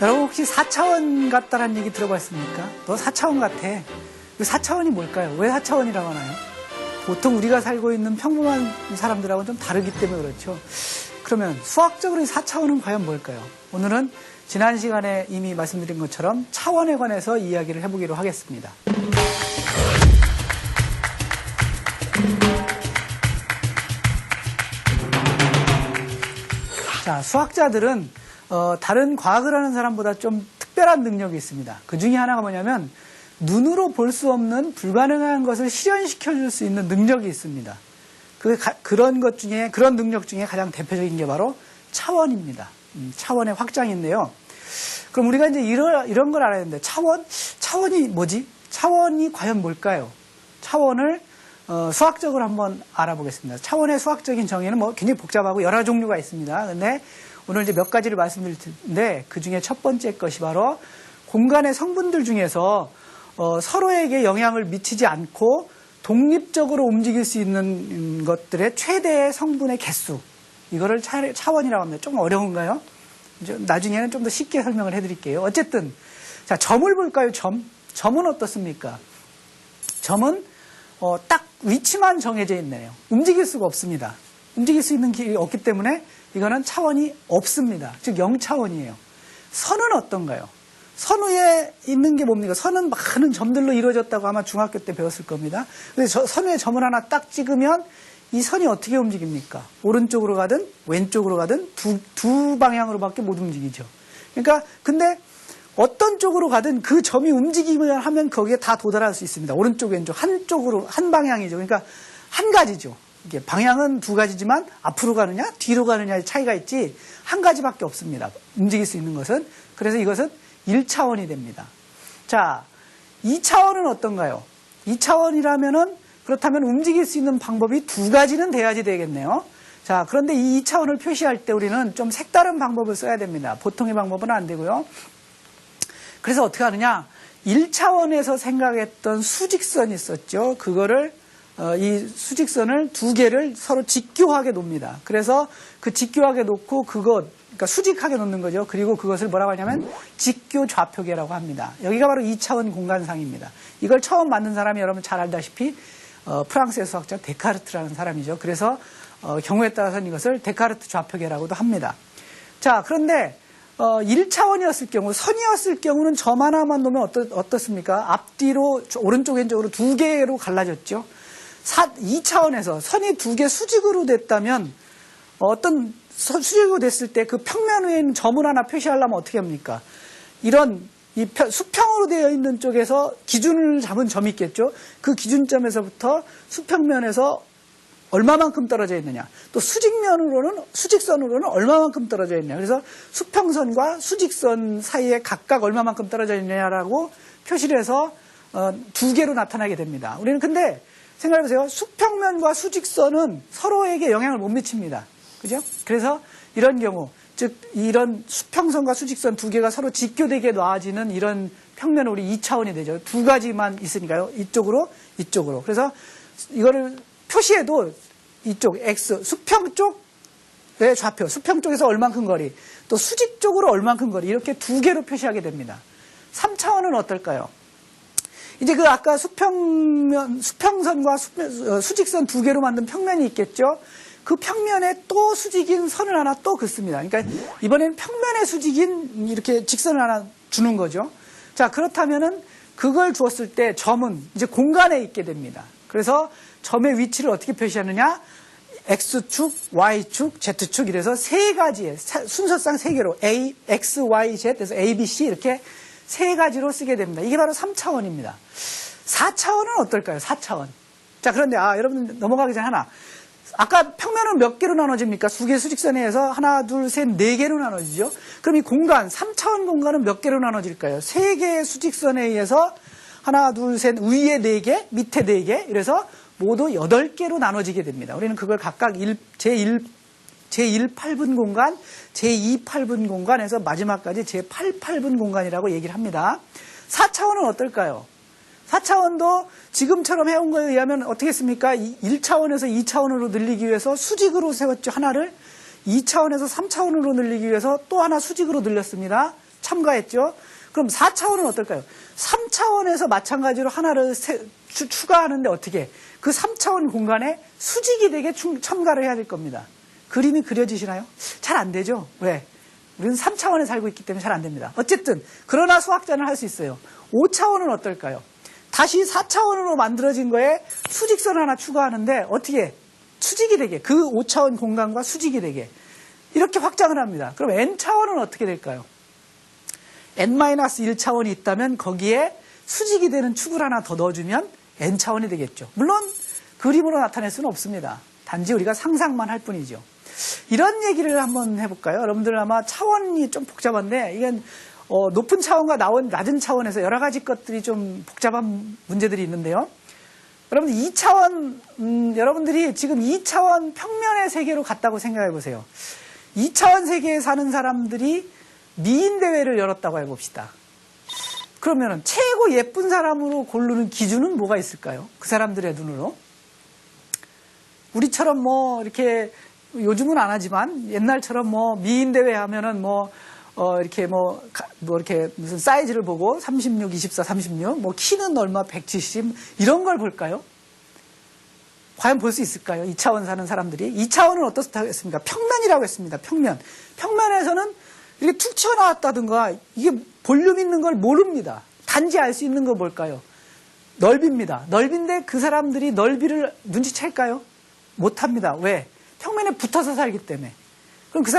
여러분 혹시 4차원 같다라는 얘기 들어봤습니까? 너 4차원 같아. 4차원이 뭘까요? 왜 4차원이라고 하나요? 보통 우리가 살고 있는 평범한 사람들하고는 좀 다르기 때문에 그렇죠. 그러면 수학적으로 이 4차원은 과연 뭘까요? 오늘은 지난 시간에 이미 말씀드린 것처럼 차원에 관해서 이야기를 해보기로 하겠습니다. 자, 수학자들은 다른 과학을 하는 사람보다 좀 특별한 능력이 있습니다. 그 중에 하나가 뭐냐면 눈으로 볼 수 없는 불가능한 것을 실현시켜 줄 수 있는 능력이 있습니다. 그런 능력 중에 가장 대표적인 게 바로 차원입니다. 차원의 확장인데요. 그럼 우리가 이제 이런 걸 알아야 되는데 차원이 뭐지? 차원이 과연 뭘까요? 차원을 수학적으로 한번 알아보겠습니다. 차원의 수학적인 정의는 굉장히 복잡하고 여러 종류가 있습니다. 근데 오늘 이제 몇 가지를 말씀드릴 텐데 그 중에 첫 번째 것이 바로 공간의 성분들 중에서 서로에게 영향을 미치지 않고 독립적으로 움직일 수 있는 것들의 최대의 성분의 개수, 이거를 차원이라고 합니다. 좀 어려운가요? 나중에는 좀 더 쉽게 설명을 해드릴게요. 어쨌든 자, 점을 볼까요? 점은 어떻습니까? 점은 딱 위치만 정해져 있네요. 움직일 수가 없습니다. 움직일 수 있는 길이 없기 때문에 이거는 차원이 없습니다. 즉 0차원이에요. 선은 어떤가요? 선 위에 있는 게 뭡니까? 선은 많은 점들로 이루어졌다고 아마 중학교 때 배웠을 겁니다. 그래서 선 위에 점을 하나 딱 찍으면 이 선이 어떻게 움직입니까? 오른쪽으로 가든 왼쪽으로 가든 두 방향으로밖에 못 움직이죠. 그러니까 근데 어떤 쪽으로 가든 그 점이 움직이면 하면 거기에 다 도달할 수 있습니다. 오른쪽 왼쪽 한쪽으로 한 방향이죠. 그러니까 한 가지죠. 이게 방향은 두 가지지만 앞으로 가느냐 뒤로 가느냐의 차이가 있지 한 가지밖에 없습니다. 움직일 수 있는 것은. 그래서 이것은 1차원이 됩니다. 자, 2차원은 어떤가요? 2차원이라면은 그렇다면 움직일 수 있는 방법이 두 가지는 돼야지 되겠네요. 자, 그런데 이 2차원을 표시할 때 우리는 좀 색다른 방법을 써야 됩니다. 보통의 방법은 안 되고요. 그래서 어떻게 하느냐? 1차원에서 생각했던 수직선이 있었죠. 그거를 이 수직선을 두 개를 서로 직교하게 놓습니다. 그래서 그 직교하게 놓고 그러니까 수직하게 놓는 거죠. 그리고 그것을 뭐라고 하냐면 직교 좌표계라고 합니다. 여기가 바로 2차원 공간상입니다. 이걸 처음 만든 사람이 여러분 잘 알다시피 프랑스의 수학자 데카르트라는 사람이죠. 그래서 경우에 따라서는 이것을 데카르트 좌표계라고도 합니다. 자, 그런데 1차원이었을 경우, 선이었을 경우는 점 하나만 놓으면 어떻습니까? 앞뒤로 오른쪽 왼쪽으로 두 개로 갈라졌죠. 2차원에서 선이 두 개 수직으로 됐다면 어떤 수직으로 됐을 때 그 평면 위에 있는 점을 하나 표시하려면 어떻게 합니까? 이 수평으로 되어 있는 쪽에서 기준을 잡은 점이 있겠죠. 그 기준점에서부터 수평면에서 얼마만큼 떨어져 있느냐. 또 수직선으로는 얼마만큼 떨어져 있느냐. 그래서 수평선과 수직선 사이에 각각 얼마만큼 떨어져 있느냐라고 표시를 해서 두 개로 나타나게 됩니다. 우리는 근데 생각해보세요. 수평면과 수직선은 서로에게 영향을 못 미칩니다. 그죠? 그래서 이런 경우, 즉 이런 수평선과 수직선 두 개가 서로 직교되게 놔지는 이런 평면은 우리 2차원이 되죠. 두 가지만 있으니까요. 이쪽으로, 이쪽으로. 그래서 이거를 표시해도 이쪽 X, 수평 쪽의 좌표, 수평 쪽에서 얼만큼 거리, 또 수직 쪽으로 얼만큼 거리, 이렇게 두 개로 표시하게 됩니다. 3차원은 어떨까요? 이제 그 아까 수평선과 수직선 두 개로 만든 평면이 있겠죠? 그 평면에 또 수직인 선을 하나 또 긋습니다. 그러니까 이번에는 평면에 수직인 이렇게 직선을 하나 주는 거죠. 자, 그렇다면은 그걸 주었을 때 점은 이제 공간에 있게 됩니다. 그래서 점의 위치를 어떻게 표시하느냐? X축, Y축, Z축 이래서 세 가지의 순서상 세 개로 A, X, Y, Z 그래서 A, B, C 이렇게 세 가지로 쓰게 됩니다. 이게 바로 3차원입니다. 4차원은 어떨까요? 4차원. 자, 그런데 여러분 넘어가기 전에 하나. 아까 평면은 몇 개로 나눠집니까? 두 개 수직선에 의해서 하나, 둘, 셋, 네 개로 나눠지죠. 그럼 이 공간, 3차원 공간은 몇 개로 나눠질까요? 세 개의 수직선에 의해서 하나, 둘, 셋, 위에 네 개, 밑에 네 개. 이래서 모두 8개로 나눠지게 됩니다. 우리는 그걸 각각 제1,8분 공간, 제2,8분 공간에서 마지막까지 제8,8분 공간이라고 얘기를 합니다. 4차원은 어떨까요? 4차원도 지금처럼 해온 거에 의하면 어떻게 했습니까? 1차원에서 2차원으로 늘리기 위해서 수직으로 세웠죠. 하나를 2차원에서 3차원으로 늘리기 위해서 또 하나 수직으로 늘렸습니다. 참가했죠. 그럼 4차원은 어떨까요? 3차원에서 마찬가지로 하나를 추가하는데 어떻게? 그 3차원 공간에 수직이 되게 첨가를 해야 될 겁니다. 그림이 그려지시나요? 잘 안 되죠? 왜? 우리는 3차원에 살고 있기 때문에 잘 안 됩니다. 어쨌든 그러나 수학자는 할 수 있어요. 5차원은 어떨까요? 다시 4차원으로 만들어진 거에 수직선을 하나 추가하는데 어떻게? 수직이 되게, 그 5차원 공간과 수직이 되게 이렇게 확장을 합니다. 그럼 n차원은 어떻게 될까요? n-1차원이 있다면 거기에 수직이 되는 축을 하나 더 넣어주면 n차원이 되겠죠. 물론 그림으로 나타낼 수는 없습니다. 단지 우리가 상상만 할 뿐이죠. 이런 얘기를 한번 해볼까요? 여러분들 아마 차원이 좀 복잡한데 이건 높은 차원과 낮은 차원에서 여러 가지 것들이 좀 복잡한 문제들이 있는데요. 여러분들 2차원, 여러분들이 지금 2차원 평면의 세계로 갔다고 생각해 보세요. 2차원 세계에 사는 사람들이 미인대회를 열었다고 해봅시다. 그러면 최고 예쁜 사람으로 고르는 기준은 뭐가 있을까요? 그 사람들의 눈으로. 우리처럼 뭐 이렇게 요즘은 안 하지만 옛날처럼 뭐 미인대회 하면은 이렇게 이렇게 무슨 사이즈를 보고 36, 24, 36, 뭐 키는 얼마 170 이런 걸 볼까요? 과연 볼 수 있을까요? 2차원 사는 사람들이. 2차원은 어떻다고 했습니까? 평면이라고 했습니다. 평면. 평면에서는 이렇게 툭 튀어나왔다든가 이게 볼륨 있는 걸 모릅니다. 단지 알 수 있는 거 뭘까요? 넓이입니다. 넓인데 그 사람들이 넓이를 눈치챌까요? 못합니다. 왜? 평면에 붙어서 살기 때문에. 그럼 그 사람